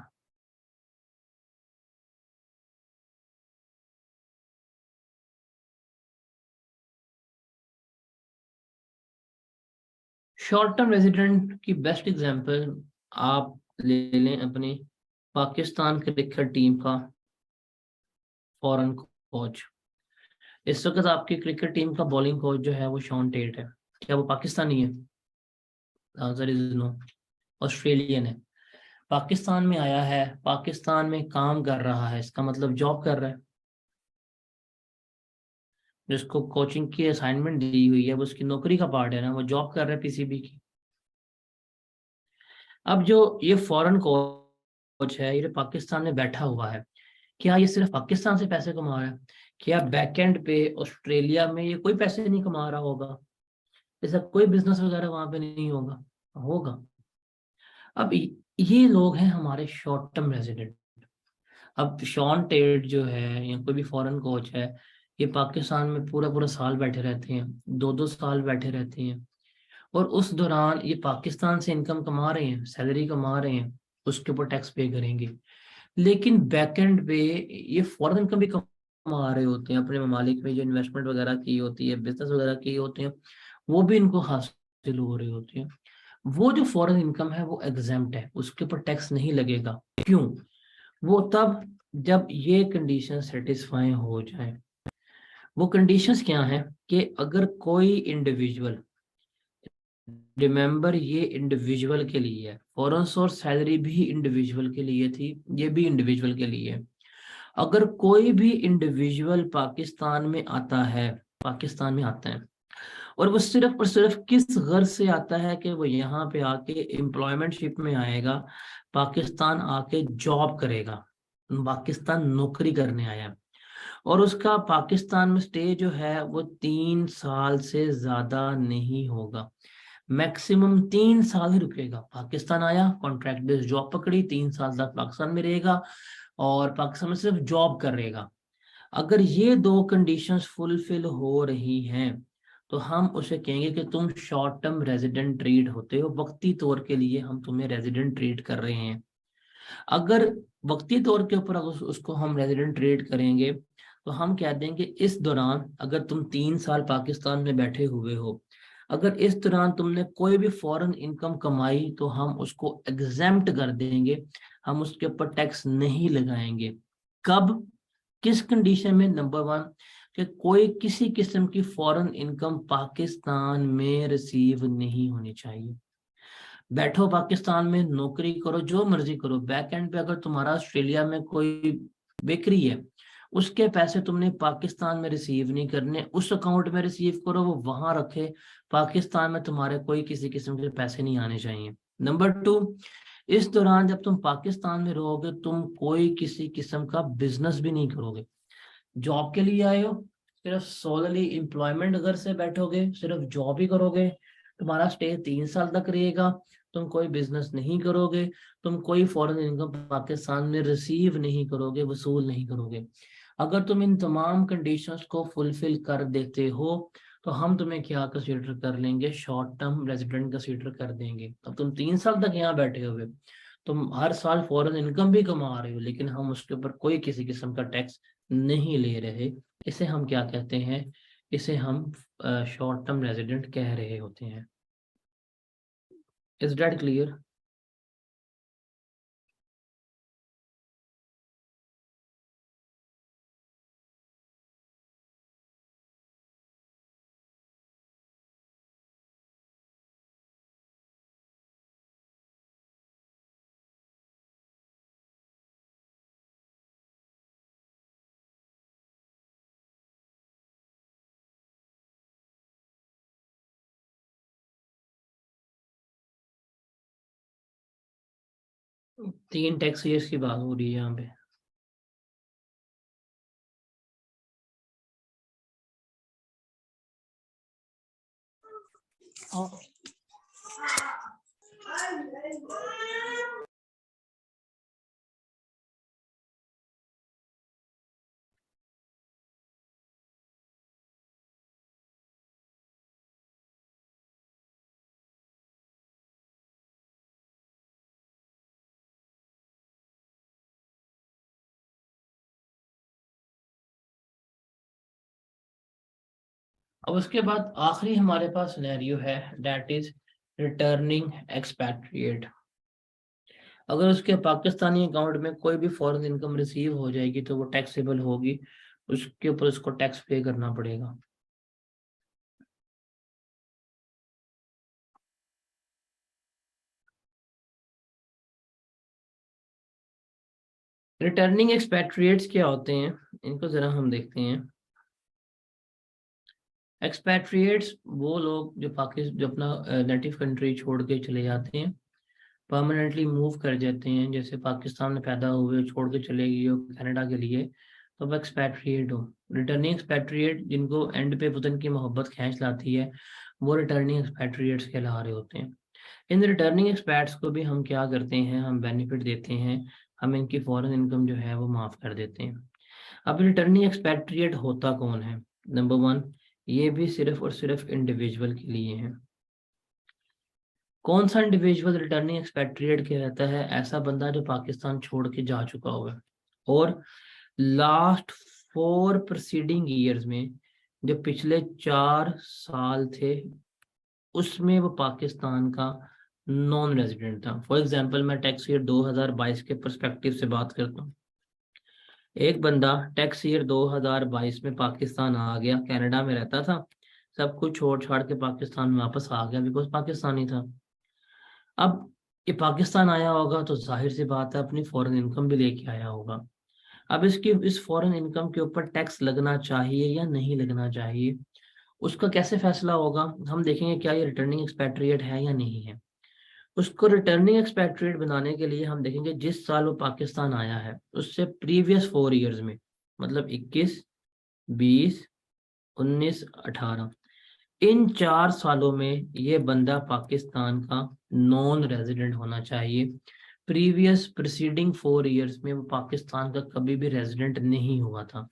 शॉर्ट टर्म रेजिडेंट की बेस्ट एग्जांपल आप ले लें अपनी पाकिस्तान क्रिकेट टीम का फॉरेन कोच। इस वक्त आपकी क्रिकेट टीम का बॉलिंग कोच जो है वो शॉन टेट है। क्या वो पाकिस्तानी है? आंसर इज नो, ऑस्ट्रेलियन है। पाकिस्तान में आया है, पाकिस्तान में काम कर रहा है, इसका मतलब जॉब कर रहा है। जिसको कोचिंग की असाइनमेंट दी हुई है वो उसकी नौकरी का पार्ट है ना, वो जॉब कर रहा है पीसीबी की। अब जो ये फॉरेन कोच है, ये पाकिस्तान में बैठा हुआ है, क्या ये सिर्फ पाकिस्तान से पैसे कमा रहा है? क्या बैकएंड पे ऑस्ट्रेलिया में ये कोई पैसे नहीं कमा रहा होगा? ऐसा कोई बिजनेस वगैरह वहां पे नहीं होगा? होगा। अब ये लोग हैं हमारे शॉर्ट टर्म रेजिडेंट। अब शॉन टेट जो है या कोई भी फॉरेन कोच है, ये पाकिस्तान में पूरा पूरा साल बैठे रहते हैं, 2-2 साल बैठे रहते हैं, और उस दौरान ये पाकिस्तान से इनकम कमा रहे हैं, सैलरी कमा रहे हैं, उसके ऊपर टैक्स पे करेंगे। लेकिन बैकएंड पे ये फॉरेन इनकम भी कमा रहे होते हैं, अपने ममालिक में जो इन्वेस्टमेंट वगैरह की होती है, बिजनेस वगैरह की होती है, वो भी इनको हासिल हो रही होती है। वो जो फॉरेन इनकम है वो एग्जेम्प्ट है, उसके ऊपर टैक्स नहीं लगेगा। क्यों? वो तब जब ये कंडीशन सेटिस्फाई हो जाए। वो कंडीशंस क्या हैं कि अगर कोई इंडिविजुअल, रिमेंबर ये इंडिविजुअल के लिए है, फॉरेन सोर्स सैलरी भी इंडिविजुअल के लिए थी, ये भी इंडिविजुअल के लिए है। अगर कोई भी इंडिविजुअल पाकिस्तान में आता है, पाकिस्तान में आता है, और वो सिर्फ और सिर्फ किस गर्ज से आता है कि वो यहाँ पे आके एम्प्लॉयमेंटशिप में आएगा, पाकिस्तान आके जॉब करेगा, पाकिस्तान नौकरी करने आया है, और उसका पाकिस्तान में स्टे जो है वो 3 साल से ज्यादा नहीं होगा, मैक्सिमम 3 साल ही रुकेगा। पाकिस्तान आया, कॉन्ट्रैक्ट बेस्ड जॉब पकड़ी, 3 साल तक पाकिस्तान में रहेगा और पाकिस्तान में सिर्फ जॉब करेगा। अगर ये दो कंडीशंस फुलफिल हो रही हैं तो हम उसे कहेंगे कि तुम शॉर्ट टर्म रेजिडेंट ट्रीट होते हो, वक्ती तौर के लिए हम तुम्हें रेजिडेंट ट्रीट कर रहे हैं। अगर वक्ती तौर के ऊपर अगर उसको हम रेजिडेंट ट्रीट करेंगे तो हम कह देंगे इस दौरान अगर तुम 3 साल पाकिस्तान में बैठे हुए हो, अगर इस दौरान तुमने कोई भी फॉरेन इनकम कमाई तो हम उसको एग्जेम्प्ट कर देंगे, हम उसके ऊपर टैक्स नहीं लगाएंगे। कब? किस कंडीशन में? नंबर वन, कि कोई किसी किस्म की फॉरेन इनकम पाकिस्तान में रिसीव नहीं होनी चाहिए। बैठो पाकिस्तान में, नौकरी करो, जो मर्जी करो, बैक एंड पे अगर तुम्हारा ऑस्ट्रेलिया में कोई बेकरी है, उसके पैसे तुमने पाकिस्तान में रिसीव नहीं करने, उस अकाउंट में रिसीव करो, वो वहां रखे, पाकिस्तान में तुम्हारे कोई किसी किस्म के पैसे नहीं आने चाहिए। नंबर टू, इस दौरान जब तुम पाकिस्तान में रहोगे तुम कोई किसी किस्म का बिजनेस भी नहीं करोगे, जॉब के लिए आए हो, सिर्फ सोलली एम्प्लॉयमेंट अगर से बैठोगे, सिर्फ जॉब ही करोगे, तुम्हारा स्टे 3 साल तक रहेगा, तुम कोई बिजनेस नहीं करोगे, तुम कोई फॉरेन इनकम पाकिस्तान में रिसीव नहीं करोगे, वसूल नहीं करोगे। अगर तुम इन तमाम कंडीशंस को फुलफिल कर देते हो तो हम तुम्हें क्या कंसीडर कर लेंगे? शॉर्ट टर्म रेजिडेंट कंसीडर कर देंगे। अब तुम 3 साल तक यहाँ बैठे हुए, तुम हर साल फॉरेन इनकम भी कमा रहे हो, लेकिन हम उसके ऊपर कोई किसी किस्म का टैक्स नहीं ले रहे। इसे हम क्या कहते हैं? इसे हम शॉर्ट टर्म रेजिडेंट कह रहे होते हैं। Is that clear? 3 tax years की बात हो रही है यहाँ पे। अब उसके बाद आखिरी हमारे पास सिनेरियो है, दैट इज रिटर्निंग एक्सपैट्रिएट। अगर उसके पाकिस्तानी अकाउंट में कोई भी फॉरेन इनकम रिसीव हो जाएगी तो वो टैक्सेबल होगी, उसके ऊपर उसको टैक्स पे करना पड़ेगा। रिटर्निंग एक्सपैट्रिएट्स क्या होते हैं, इनको जरा हम देखते हैं। एक्सपैट्रिएट्स वो लोग जो पाकिस्तान, जो अपना नेटिव कंट्री छोड़ के चले जाते हैं, परमानेंटली मूव कर जाते हैं, जैसे पाकिस्तान में पैदा हुए छोड़ के चले गए हो कनाडा के लिए, तो वो एक्सपैट्रिएट हो। रिटर्निंग एक्सपैट्रिएट जिनको एंड पे वतन की मोहब्बत खींच लाती है, वो रिटर्निंग एक्सपैट्रिएट्स कहला रहे होते हैं। इन रिटर्निंग एक्सपैट्स को भी हम क्या करते हैं, हम बेनिफिट देते हैं, हम इनकी फॉरेन इनकम जो है वो माफ कर देते हैं। अब रिटर्निंग एक्सपैट्रिएट होता कौन है? नंबर 1, ये भी सिर्फ और सिर्फ इंडिविजुअल के लिए है। कौन सा इंडिविजुअल रिटर्निंग एक्सपैट्रिएट कहलाता है? ऐसा बंदा जो पाकिस्तान छोड़ के जा चुका हुआ है और लास्ट 4 प्रीसीडिंग ईयर्स में, जो पिछले 4 साल थे, उसमें वो पाकिस्तान का नॉन रेजिडेंट था। फॉर एग्जांपल मैं टैक्स ईयर 2022 के पर्सपेक्टिव से बात करता हूँ। एक बंदा टैक्स ईयर 2022 में पाकिस्तान आ गया, कनाडा में रहता था, सब कुछ छोड़ छाड़ के पाकिस्तान में वापस आ गया बिकॉज पाकिस्तानी था। अब ये पाकिस्तान आया होगा तो जाहिर सी बात है अपनी फॉरेन इनकम भी लेके आया होगा। अब इसकी इस फॉरेन इनकम के ऊपर टैक्स लगना चाहिए या नहीं लगना चाहिए, उसका कैसे फैसला होगा? हम देखेंगे क्या ये रिटर्निंग एक्सपैट्रिएट है या नहीं है। उसको रिटर्निंग एक्सपैट्रिएट बनाने के लिए हम देखेंगे जिस साल वो पाकिस्तान आया है उससे प्रीवियस 4 ईयर्स में, मतलब 21, 20, 19, 18, इन 4 सालों में ये बंदा पाकिस्तान का नॉन रेजिडेंट होना चाहिए। प्रीवियस प्रीसीडिंग 4 ईयर्स में वो पाकिस्तान का कभी भी रेजिडेंट नहीं हुआ था।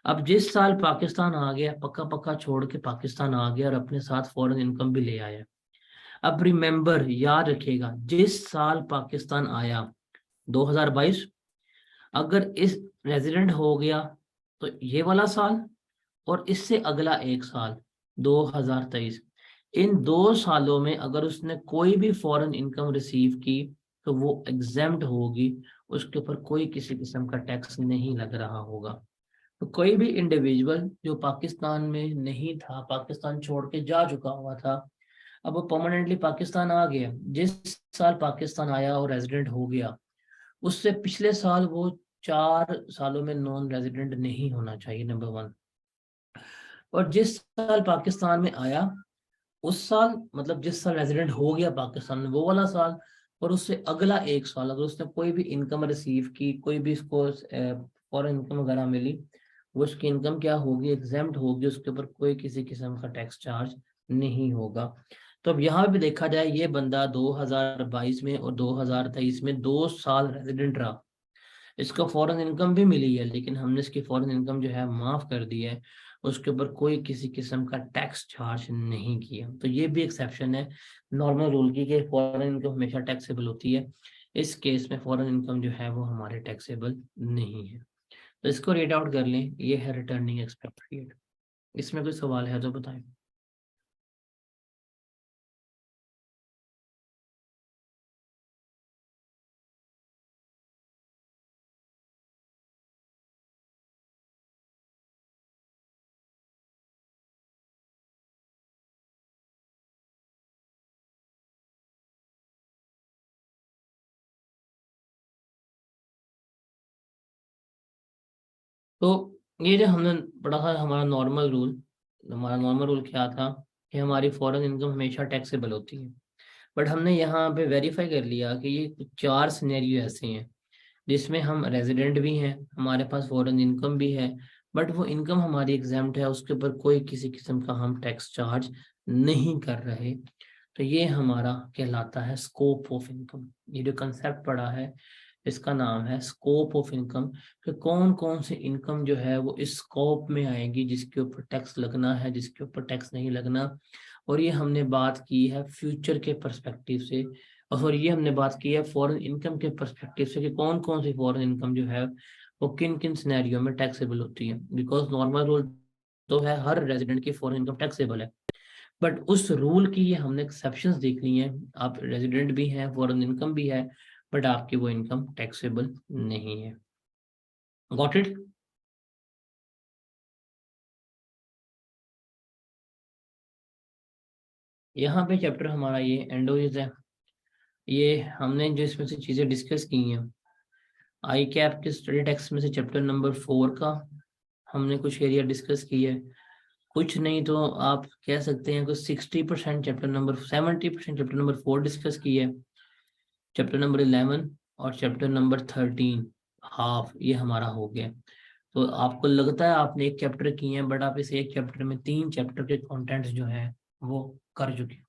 अब जिस साल पाकिस्तान आ गया, पक्का पक्का छोड़ के पाकिस्तान आ गया और अपने साथ फॉरेन इनकम भी ले आया। अब रिमेंबर, याद रखिएगा, जिस साल पाकिस्तान आया 2022, अगर इस रेजिडेंट हो गया तो ये वाला साल, और इससे अगला एक साल 2023, इन 2 सालों में अगर उसने कोई भी फॉरेन इनकम रिसीव की तो वो एग्जेम्प्ट होगी, उसके ऊपर कोई किसी किस्म का टैक्स नहीं लग रहा होगा। तो कोई भी इंडिविजुअल जो पाकिस्तान में नहीं था, पाकिस्तान छोड़ के जा चुका हुआ था, अब वो परमानेंटली पाकिस्तान आ गया, जिस साल पाकिस्तान आया और रेजिडेंट हो गया, उससे पिछले साल वो 4 सालों में नॉन रेजिडेंट नहीं होना चाहिए, नंबर 1। और जिस साल पाकिस्तान में आया उस साल, मतलब जिस साल रेजिडेंट हो गया पाकिस्तान में, वो वाला साल, और उससे अगला एक साल अगर उसने कोई भी इनकम रिसीव की, कोई भी इसको फॉरेन इनकम वगैरह मिली, वो उसकी इनकम क्या होगी, एग्जेम्प्ट होगी, उसके ऊपर कोई किसी किस्म का टैक्स चार्ज नहीं होगा। तो अब यहाँ भी देखा जाए, ये बंदा 2022 में और 2023 में 2 साल रेजिडेंट रहा, इसको फॉरेन इनकम भी मिली है, लेकिन हमने इसकी फॉरेन इनकम जो है माफ कर दी है, उसके ऊपर कोई किसी किस्म का टैक्स चार्ज नहीं किया। तो ये भी एक्सेप्शन है नॉर्मल रूल की कि फॉरेन इनकम हमेशा टैक्सेबल होती है। इस केस में फॉरेन इनकम जो है वो हमारे टैक्सेबल नहीं है। तो इसको रीड आउट कर लें, ये है रिटर्निंग एक्सपेक्टेड। इसमें कोई सवाल है तो बताएं। तो ये जो हमने पढ़ा था, हमारा नॉर्मल रूल क्या था कि हमारी फॉरेन इनकम हमेशा टैक्सेबल होती है। बट हमने यहाँ पे वेरीफाई कर लिया कि ये 4 सिनेरियो ऐसे हैं जिसमें हम रेजिडेंट भी हैं, हमारे पास फॉरेन इनकम भी है, बट वो इनकम हमारी एग्जाम्प्ट है, उसके ऊपर कोई किसी किस्म का हम टैक्स चार्ज नहीं कर रहे। तो ये हमारा कहलाता है स्कोप ऑफ इनकम। ये जो कंसेप्ट पड़ा है इसका नाम है स्कोप ऑफ इनकम, कि कौन कौन सी इनकम जो है वो इस स्कोप में आएगी जिसके ऊपर टैक्स लगना है, जिसके ऊपर टैक्स नहीं लगना। और ये हमने बात की है फ्यूचर के पर्सपेक्टिव से, और ये हमने बात की है फॉरेन इनकम के पर्सपेक्टिव से, कि कौन कौन सी फॉरेन इनकम जो है वो किन किन सिनेरियो में टैक्सेबल होती है। बिकॉज नॉर्मल रूल तो है हर रेजिडेंट की फॉरेन इनकम टैक्सेबल है, बट उस रूल की ये हमने एक्सेप्शंस देख ली हैं। आप रेजिडेंट भी हैं, फॉरेन इनकम भी है, बट आपकी वो इनकम टैक्सेबल नहीं है। Got it? यहाँ पे चैप्टर हमारा ये एंड हो जाता है। ये हमने जो इसमें से चीजें डिस्कस की हैं, आई कैप के स्टडी टेक्स्ट में से चैप्टर नंबर 4 का हमने कुछ एरिया डिस्कस किया है। कुछ नहीं तो आप कह सकते हैं कुछ 60% chapter number 70% chapter number 4 discuss किया है। चैप्टर नंबर 11 और चैप्टर नंबर 13 हाफ ये हमारा हो गया। तो आपको लगता है आपने एक चैप्टर किए हैं, बट आप इस एक चैप्टर में 3 चैप्टर के कंटेंट्स जो हैं वो कर चुके हैं।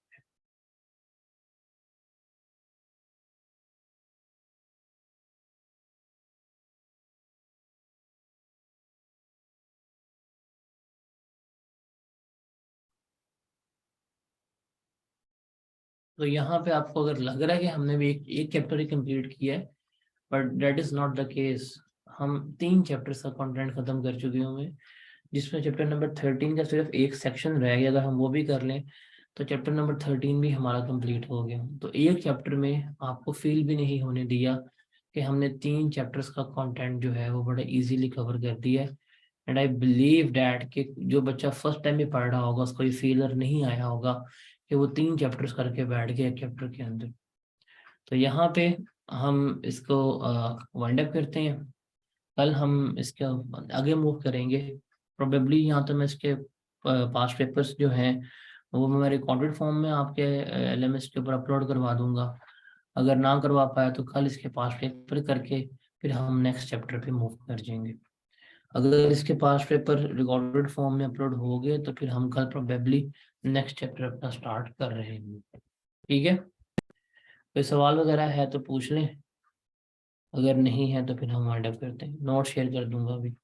तो यहाँ पे आपको अगर लग रहा है कि हमने भी एक चैप्टर ही कंप्लीट किया है, but that is not the case. हम 3 चैप्टर्स का कंटेंट खत्म कर चुके होंगे, जिसमें चैप्टर नंबर 13 का सिर्फ एक सेक्शन रह गया। अगर हम वो भी कर लें तो चैप्टर नंबर 13 भी हमारा कंप्लीट हो गया। तो एक चैप्टर में आपको फील भी नहीं होने दिया कि हमने 3 चैप्टर्स का कंटेंट जो है वो बड़ा इजीली कवर कर दिया है। एंड आई बिलीव डैट कि जो बच्चा फर्स्ट टाइम भी पढ़ रहा होगा उसको ये फीलर नहीं आया होगा कि वो 3 चैप्टर्स करके बैठ गया एक चैप्टर के अंदर। तो यहाँ पे हम इसको वाइंड अप करते हैं। कल हम इसके आगे मूव करेंगे। प्रोबेबली यहाँ तो मैं इसके पास्ट पेपर्स जो हैं वो मैं रिकॉर्डेड फॉर्म में आपके LMS के ऊपर अपलोड करवा दूंगा। अगर ना करवा पाया तो कल इसके पास्ट पेपर करके फिर हम नेक्स्ट चैप्टर पे मूव कर जाएंगे। अगर इसके पास्ट पेपर रिकॉर्डेड फॉर्म में अपलोड हो गए तो फिर हम कल प्रोबेबली नेक्स्ट चैप्टर अपना स्टार्ट कर रहे हैं। ठीक है? कोई सवाल वगैरह है तो पूछ लें, अगर नहीं है तो फिर हम वाइंड अप करते हैं। नोट शेयर कर दूंगा अभी।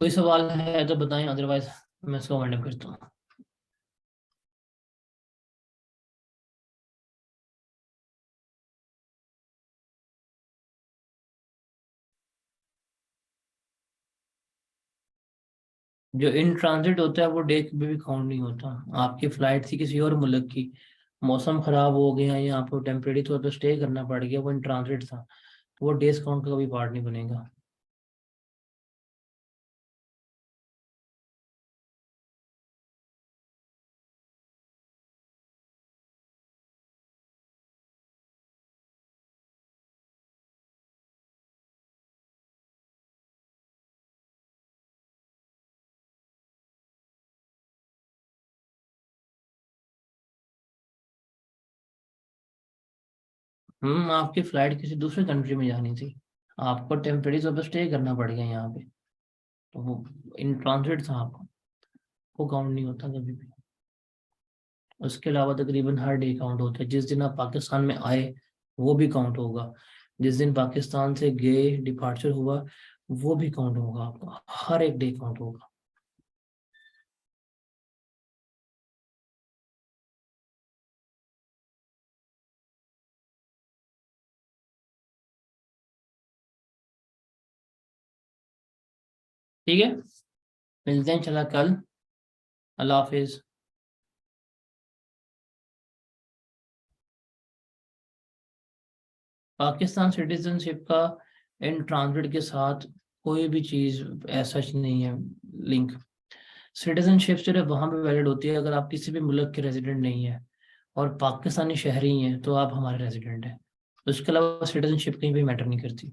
कोई सवाल है तो बताएं, अदरवाइज मैं इसको वाइंड अप करता हूँ। जो इन ट्रांजिट होता है वो डे भी काउंट नहीं होता। आपकी फ्लाइट थी किसी और मुल्क की, मौसम खराब हो गया या आपको टेम्परेरी तौर पर स्टे करना पड़ गया, वो इन ट्रांजिट था, तो वो डेज काउंट का कभी पार्ट नहीं बनेगा। आपकी फ्लाइट किसी दूसरे कंट्री में जानी थी, आपको टेम्परेरी तौर पर स्टे करना पड़ गया यहाँ पे, तो वो इन ट्रांजिट था आपको, वो काउंट नहीं होता कभी भी। उसके अलावा तकरीबन हर डे काउंट होता है। जिस दिन आप पाकिस्तान में आए वो भी काउंट होगा, जिस दिन पाकिस्तान से गए डिपार्चर हुआ वो भी काउंट होगा, आपका हर एक डे काउंट होगा। ठीक है, मिलते हैं चला कल। अल्लाह हाफिज। पाकिस्तान सिटीजनशिप का इन ट्रांजिट के साथ कोई भी चीज़ ऐसा नहीं है लिंक। सिटीजनशिप सिर्फ वहां पे वैलिड होती है अगर आप किसी भी मुल्क के रेजिडेंट नहीं है और पाकिस्तानी शहरी हैं तो आप हमारे रेजिडेंट हैं। उसके अलावा सिटीजनशिप कहीं भी मैटर नहीं करती।